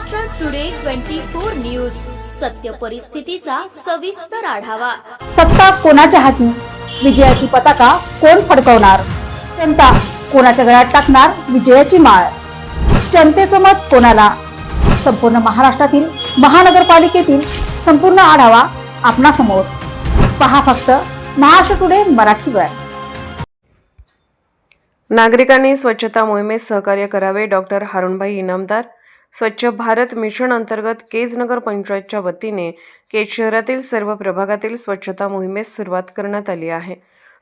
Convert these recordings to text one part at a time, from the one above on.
Maharashtra today 24 news, सत्य परिस्थितीचा सविस्तर आढावा। सत्ता कोणाच्या हाती, विजयाची पताका कोण फडकवणार, जनता कोणाच्या गळ्यात टाकणार विजयाची माळ, जनतेचं मत कोणाला, संपूर्ण महाराष्ट्रातील महानगरपालिकेतील संपूर्ण आढावा आपणासमोर पहा फक्त महाराष्ट्र टुडे मराठीवर। नागरिकांनी स्वच्छता मोहिमेत सहकार्य करावे। डॉक्टर हारुणभाई इनामदार। स्वच्छ भारत मिशन अंतर्गत केज नगर पंचायतच्या वतीने केज शहरातील सर्व प्रभागातील स्वच्छता मोहिमेस सुरुवात करण्यात आली आहे।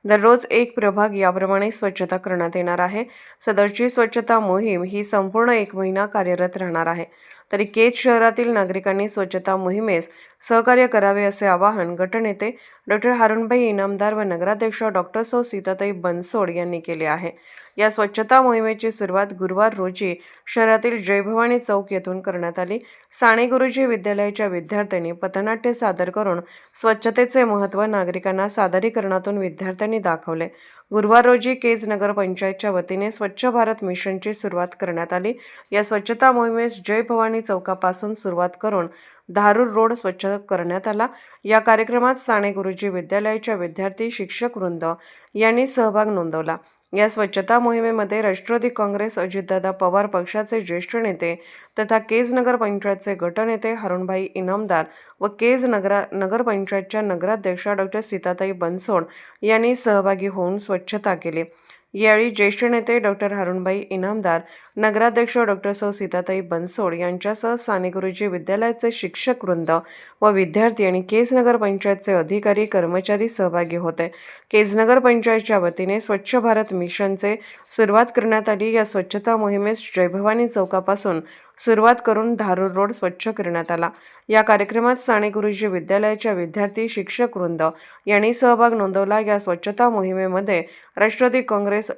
दररोज एक प्रभाग याप्रमाणे स्वच्छता करण्यात येणार आहे। सदरची स्वच्छता मोहीम ही संपूर्ण 1 महिना कार्यरत राहणार आहे। तरी केज शहरातील नागरिकांनी स्वच्छता मोहिमेस सहकार्य करावे असे आवाहन गटनेते डॉक्टर हारुणभाई इनामदार व नगराध्यक्ष डॉक्टर सौ सीताताई बनसोड यांनी केले आहे। या स्वच्छता मोहिमेची सुरुवात गुरुवार रोजी शहरातील जय भवानी चौक येथून करण्यात आली। साने गुरुजी विद्यालयाच्या विद्यार्थ्यांनी पथनाट्य सादर करून स्वच्छतेचे महत्त्व नागरिकांना सादरीकरणातून विद्यार्थ्यांनी दाखवले। गुरुवार रोजी केज नगर पंचायतच्या वतीने स्वच्छ भारत मिशनची सुरुवात करण्यात आली। या स्वच्छता मोहिमेस जय भवानी चौकापासून सुरुवात करून धारूर रोड स्वच्छ करण्यात आला। या कार्यक्रमात साने गुरुजी विद्यालयाच्या विद्यार्थी शिक्षक वृंद यांनी सहभाग नोंदवला। या स्वच्छता मोहिमेमध्ये राष्ट्रवादी काँग्रेस अजितदादा पवार पक्षाचे ज्येष्ठ नेते तथा केज नगर पंचायतचे गटनेते हारुणभाई इनामदार व केज नगरपंचायतच्या नगराध्यक्षा डॉक्टर सीताताई बनसोड यांनी सहभागी होऊन स्वच्छता केली। यावेळी ज्येष्ठ नेते डॉक्टर हारुणभाई इनामदार, नगराध्यक्ष डॉक्टर सौ सीताताई बनसोड यांच्यासह साने गुरुजी विद्यालयाचे शिक्षक वृंद व विद्यार्थी आणि केज नगर पंचायतचे अधिकारी कर्मचारी सहभागी होते। केज नगर पंचायतच्या वतीने स्वच्छ भारत मिशनचे सुरुवात करण्यात आली। या स्वच्छता मोहिमेस जय भवानी चौकापासून सुरुवात करून धारूर रोड स्वच्छ करण्यात आला। या कार्यक्रमात साने गुरुजी विद्यालयाच्या विद्यार्थी शिक्षक वृंद यांनी सहभाग नोंदवला। या स्वच्छता मोहिमेमध्ये राष्ट्रवादी काँग्रेस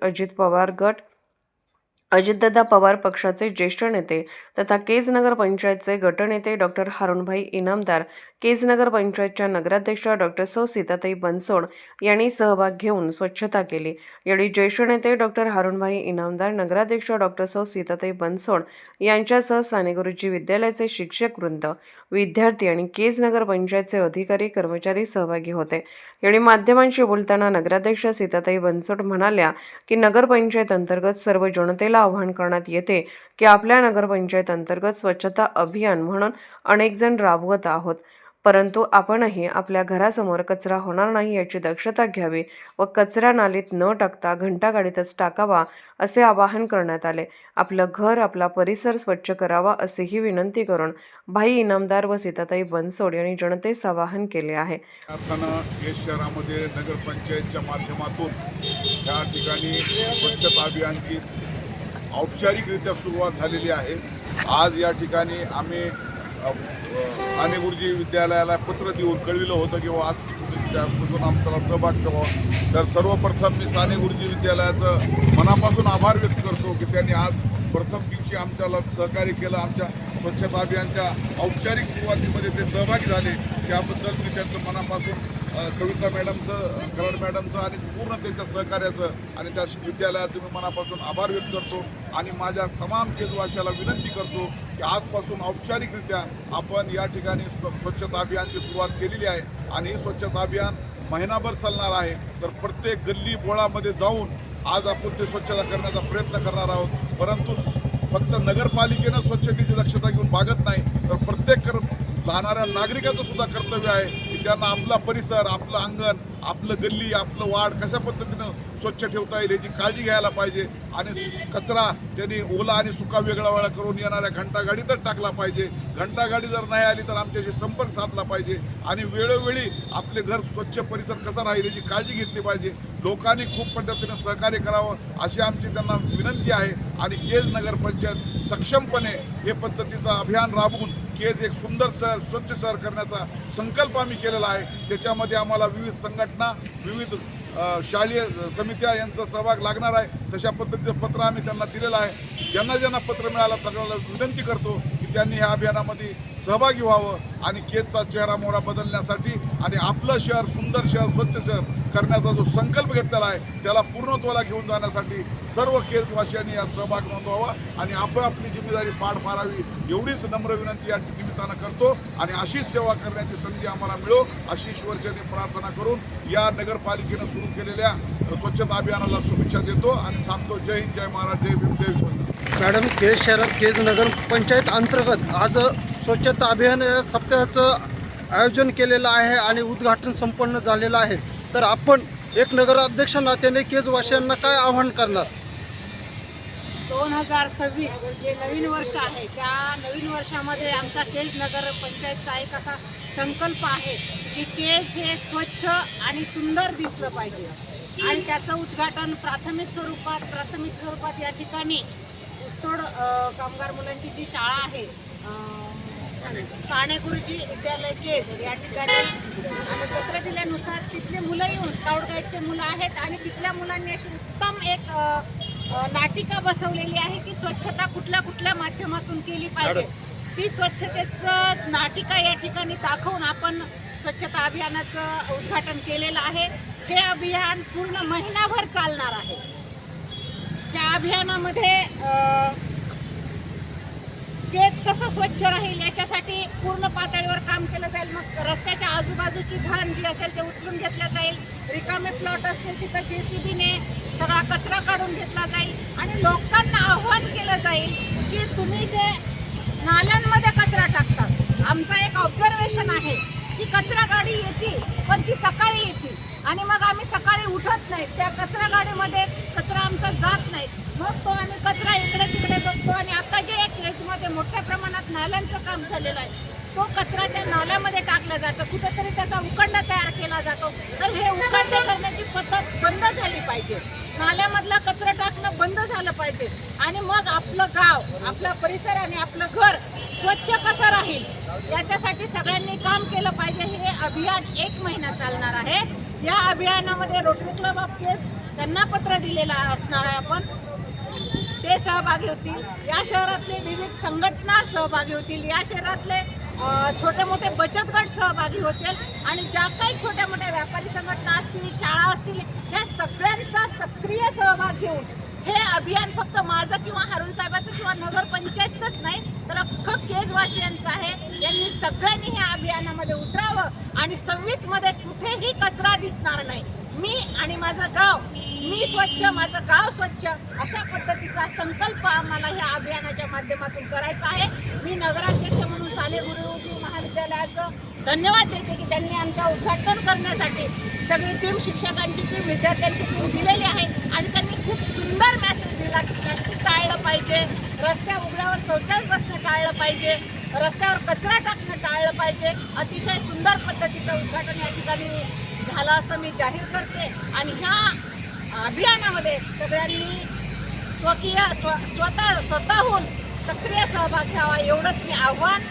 अजितदादा पवार पक्षाचे ज्येष्ठ नेते तथा केज नगर पंचायतचे गटनेते डॉक्टर हारुणभाई इनामदार, केज नगर पंचायतच्या नगराध्यक्षा डॉक्टर सौ सीताताई बनसोड यांनी सहभाग घेऊन स्वच्छता केली। यावेळी ज्येष्ठ नेते डॉक्टर हारुणभाई इनामदार, नगराध्यक्ष डॉक्टर सौ सीताताई बनसोड यांच्यासह साने गुरुजी विद्यालयाचे शिक्षक वृंद, विद्यार्थी आणि केज नगर पंचायतचे अधिकारी कर्मचारी सहभागी होते। यावेळी माध्यमांशी बोलताना नगराध्यक्ष सीताताई बनसोड म्हणाल्या की नगरपंचायत अंतर्गत सर्व जनतेला आवाहन करण्यात येते की आपल्या नगरपंचायत अंतर्गत स्वच्छता अभियान म्हणून अनेक जण राबवत आहोत, परंतु आपणही आपल्या घरासमोर कचरा होणार नाही याची दक्षता घ्यावी व कचरा नालीत न टाकता घंटागाडीतच टाकावा असे आवाहन करण्यात आले। आपलं घर, आपला परिसर स्वच्छ करावा असेही विनंती करून भाई इनामदार व सीताताई बनसोड यांनी जनतेस आवाहन केले आहे। शहरामध्ये नगरपंचायतच्या माध्यमातून या ठिकाणी स्वच्छता अभियानाची औपचारिकरित्या सुरुवात झालेली आहे। आज या ठिकाणी आम्ही साने गुरुजी विद्यालयाला पत्र देऊन कळविलं होतं की आजपासून आमचा सहभाग करावा। तर सर्वप्रथम मी साने गुरुजी विद्यालयाचं मनापासून आभार व्यक्त करतो की त्यांनी आज प्रथम दिवशी आमच्याला सहकार्य केलं। आमच्या स्वच्छता अभियानाच्या औपचारिक सुरुवातीमध्ये ते सहभागी झाले, त्याबद्दल मी त्यांचं मनापासून कविता मॅडमचं, कराड मॅडमचं आणि पूर्ण त्यांच्या सहकार्याचं आणि त्या विद्यालयाचं मी मनापासून आभार व्यक्त करतो आणि माझ्या तमाम केजवाशाला विनंती करतो की आजपासून औपचारिकरित्या आपण या ठिकाणी स्वच्छता अभियानाची सुरुवात केलेली आहे आणि हे स्वच्छता अभियान महिनाभर चालणार आहे। तर प्रत्येक गल्ली बोळामध्ये जाऊन आज आपण ते स्वच्छता करण्याचा प्रयत्न करणार आहोत। परंतु फक्त नगरपालिकेनं स्वच्छतेची दक्षता घेऊन भागत नाही, तर प्रत्येक राहणाऱ्या नागरिकाचं सुद्धा कर्तव्य आहे की त्यांना आपला परिसर, आपलं अंगण, आपलं गल्ली, आपलं वार्ड कशा पद्धतीनं स्वच्छ ठेवता येईल याची काळजी घ्यायला पाहिजे आणि कचरा त्यांनी ओला आणि सुका वेगळा करून येणाऱ्या घंटागाडीतच टाकला पाहिजे। घंटागाडी जर नाही आली तर आमच्याशी संपर्क साधला पाहिजे आणि वेळोवेळी आपले घर स्वच्छ परिसर कसा राहील याची काळजी घेतली पाहिजे। लोकांनी खूप पद्धतीनं सहकार्य करावं अशी आमची त्यांना विनंती आहे आणि केज नगरपंचायत सक्षमपणे हे पद्धतीचं अभियान राबवून केज एक सुंदर शहर, स्वच्छ शहर करण्याचा संकल्प आम्ही केलेला आहे। त्याच्यामध्ये आम्हाला विविध संघटना, विविध शालेय समित्या यांचा सहभाग लागणार आहे। तशा पद्धतीचं पत्र आम्ही त्यांना दिलेलं आहे। ज्यांना पत्र मिळालं त्यांना विनंती करतो की त्यांनी ह्या अभियानामध्ये सहभागी व्हावं आणि केजचा चेहरा मोहरा बदलण्यासाठी आणि आपलं शहर, सुंदर शहर, स्वच्छ शहर करण्याचा जो संकल्प घेतलेला आहे त्याला पूर्णत्वाला घेऊन जाण्यासाठी सर्व केजवासियांनी यात सहभाग नोंदवावा आणि आपापली जिम्मेदारी पार पाडावी एवढीच नम्र विनंती या निमित्तानं करतो आणि अशीच सेवा करण्याची संधी आम्हाला मिळो अशी ईश्वरचरणी प्रार्थना करून या नगरपालिकेनं सुरू केलेल्या स्वच्छता अभियानाला शुभेच्छा देतो आणि थांबतो. जय हिंद, जय महाराज, जय भीम, जय स्वातंत्र्य. मॅडम, केज शहरात केज नगर पंचायत अंतर्गत आज स्वच्छता अभियान सप्ताहाचं आयोजन केलेलं आहे आणि उद्घाटन संपन्न झालेलं आहे. तर आपण एक नगराध्यक्ष नात्याने केजवासियांना काय आवाहन करणार? 2026 जे नवीन वर्ष आहे त्या नवीन वर्षामध्ये आमचा केज नगर पंचायतचा एक असा संकल्प आहे की केज हे स्वच्छ आणि सुंदर दिसलं पाहिजे आणि त्याचं उद्घाटन प्राथमिक स्वरूपात या ठिकाणी ऊसतोड कामगार मुलांची जी शाळा आहे साणे गुरुजी विद्यालय केज या ठिकाणी आणि पत्र दिल्यानुसार तिथले मुलं येऊन स्काउट गाईडचे मुलं आहेत आणि तिथल्या मुलांनी अशी उत्तम एक नाटिका बसवलेली आहे की स्वच्छता कुठल्या कुठल्या माध्यमातून केली पाहिजे. ती स्वच्छतेचं नाटिका या ठिकाणी दाखवून आपण स्वच्छता अभियानाचं उद्घाटन केलेलं आहे. हे अभियान पूर्ण महिनाभर चालणार आहे. त्या अभियानामध्ये केज कसं स्वच्छ राहील याच्यासाठी पूर्ण पातळीवर काम केलं जाईल. मग रस्त्याच्या आजूबाजूची घाण जी असेल ते उचलून घेतलं जाईल. रिकामे प्लॉट असतील तिथं JCBने सगळा कचरा काढून घेतला जाईल आणि लोकांना आव्हान केलं जाईल की तुम्ही जे नाल्यांमध्ये कचरा टाकतात, आमचा एक ऑब्झर्वेशन आहे की कचरा गाडी येते पण ती सकाळी येते आणि मग आम्ही सकाळी उठत नाही, त्या कचरा गाडीमध्ये कचरा आमचा जात नाही. मग तो आम्ही कचरा इकडे तिकडे बघतो आणि आता जे या केजमध्ये मोठ्या प्रमाणात नाल्यांचं काम झालेलं आहे तो कचरा त्या नाल्यामध्ये टाकला जातो. कुठेतरी त्याचा उकडा तयार केला जातो. तर हे उकडे करण्याची पद्धत बंद झाली पाहिजे. नाल्यामधला कचरा टाकणं बंद झालं पाहिजे आणि मग आपलं गाव, आपला परिसर आणि आपलं घर स्वच्छ कसं राहील याच्यासाठी सगळ्यांनी काम केलं पाहिजे. हे अभियान 1 महिना चालणार आहे. या अभियानामध्ये रोटरी क्लब ऑफ केज त्यांना पत्र दिलेलं असणार आहे. आपण ते सहभागी होतील. या शहरातले विविध संघटना सहभागी होतील. या शहरातले छोटे मोठे बचत गट सहभागी होतील आणि ज्या काही छोट्या मोठ्या व्यापारी संघटना असतील, शाळा असतील, ह्या सगळ्यांचा सक्रिय सहभाग घेऊन हे अभियान फक्त माझं किंवा हारून साहेबाचं किंवा नगरपंचायतचंच नाही तर अख्खं केजवासियांचं आहे. यांनी सगळ्यांनी ह्या अभियानामध्ये उतरावं आणि 26 मध्ये कुठेही कचरा दिसणार नाही. मी आणि माझं गाव, मी स्वच्छ, माझं गाव स्वच्छ, अशा पद्धतीचा संकल्प आम्हाला ह्या अभियानाच्या माध्यमातून करायचा आहे. मी नगराध्यक्ष म्हणून साने गुरुजी महाविद्यालयाचं धन्यवाद देते की त्यांनी आमच्या उद्घाटन करण्यासाठी सगळी टीम, शिक्षकांची टीम, विद्यार्थ्यांची टीम दिलेली आहे आणि त्यांनी खूप सुंदर मेसेज दिला की प्लास्टिक टाळलं पाहिजे, रस्त्या उघड्यावर शौचास बसणं टाळलं पाहिजे, रस्त्यावर कचरा टाकणं टाळलं पाहिजे. अतिशय सुंदर पद्धतीचं उद्घाटन या ठिकाणी झालं असं मी जाहीर करते आणि ह्या अभियानामध्ये सगळ्यांनी स्वतःहून सक्रिय सहभाग घ्यावा एवढंच मी आव्हान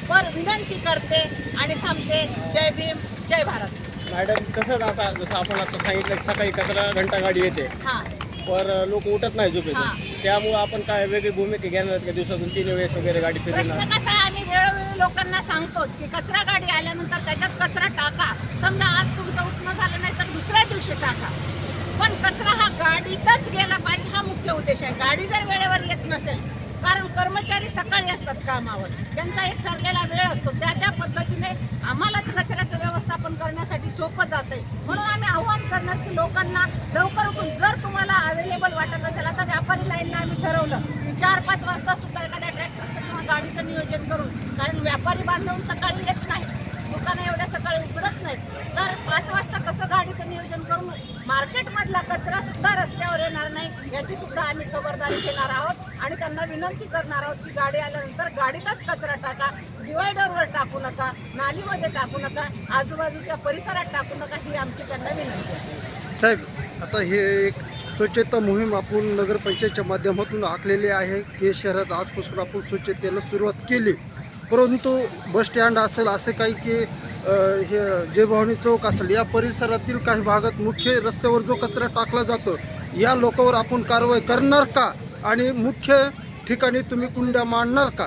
वर विनंती करते आणि थांबते. जय भीम, जय भारत. मॅडम, तसंच आता जसं आपण आता सांगितलं की सकाळी कचरा घंटा गाडी येते हां पर लोक उठत नाही झोपेतून, हां. त्यामुळे आपण काय वेगळी भूमिका घेणार का दिवसातून 3 वेळेस वगैरे गाडी प्रश्न फिरणार? कसा आहे, आम्ही वेळोवेळी लोकांना सांगतो की कचरा गाडी आल्यानंतर त्याच्यात कचरा टाका. समजा आज तुमचं उठणं झालं नाही तर दुसऱ्या दिवशी टाका, पण कचरा हा गाडीतच गेला पाहिजे हा मुख्य उद्देश आहे. गाडी जर वेळेवर येत नसेल, कारण कर्मचारी सकाळी असतात कामावर, त्यांचा एक ठरलेला वेळ असतो, त्या पद्धतीने आम्हाला कचऱ्याचं व्यवस्थापन करण्यासाठी सोपं जातंय. म्हणून आम्ही आव्हान करणार की लोकांना लवकर उठून, जर तुम्हाला अवेलेबल वाटत असेल, आता व्यापारी लाईनला आम्ही ठरवलं की 4-5 वाजता सुद्धा एखाद्या ट्रॅक्टरचं किंवा गाडीचं नियोजन करून, कारण व्यापारी बांधव सकाळी येत नाही, दुकानं एवढ्या सकाळी उघडत नाहीत, तर 5 वाजता कसं गाडीचं नियोजन करून मार्केटमधला कचरा सुद्धा रस्त्यावर येणार नाही याची सुद्धा आम्ही खबरदारी घेणार आहोत आणि त्यांना विनंती करणार आहोत की गाडी आल्यानंतर गाडीतच कचरा टाका, डिवायडरवर टाकू नका, नालीमध्ये टाकू नका, आजूबाजूच्या परिसरात टाकू नका, ही आमची त्यांना विनंती असेल. साहेब, आता हे एक स्वच्छता मोहीम आपण नगरपंचायतच्या माध्यमातून आखलेली आहे. केज शहरात आजपासून आपण स्वच्छतेला सुरुवात केली, परंतु बस स्टँड असेल, असं काही की हे जय भवानी चौक असेल, या परिसरातील काही भागात मुख्य रस्त्यावर जो कचरा टाकला जातो या लोकांवर आपण कारवाई करणार का आणि मुख्य ठिकाणी तुम्ही कुंड्या मांडणार का?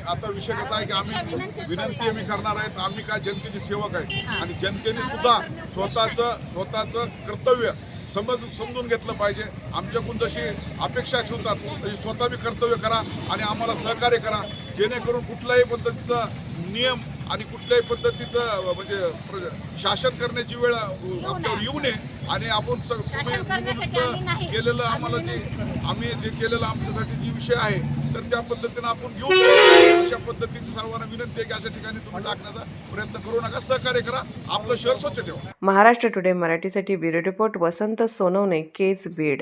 आता विषय कसा आहे की आम्ही विनंती आम्ही करणार आहेत. आम्ही काय जनतेचे सेवक आहेत आणि जनतेने सुद्धा स्वतःचं कर्तव्य समजून घेतलं पाहिजे. आमच्याकडून जशी अपेक्षा ठेवतात तशी स्वतः बी कर्तव्य करा आणि आम्हाला सहकार्य करा, जेणेकरून कुठल्याही पद्धतीचा नियम आणि कुठल्याही पद्धतीचं म्हणजे शासन करण्याची वेळ आमच्यावर येऊ नये आणि आपण केलेलं आम्ही जे केलेलं आमच्यासाठी जे विषय आहे तर त्या पद्धतीनं आपण घेऊन अशा पद्धतीची सर्वांना विनंती आहे की अशा ठिकाणी तुम्ही टाकण्याचा प्रयत्न करू नका, सहकार्य करा, आपलं शहर स्वच्छ ठेवा. महाराष्ट्र टुडे मराठीसाठी ब्युरो रिपोर्ट वसंत सोनवणे, केज, बीड.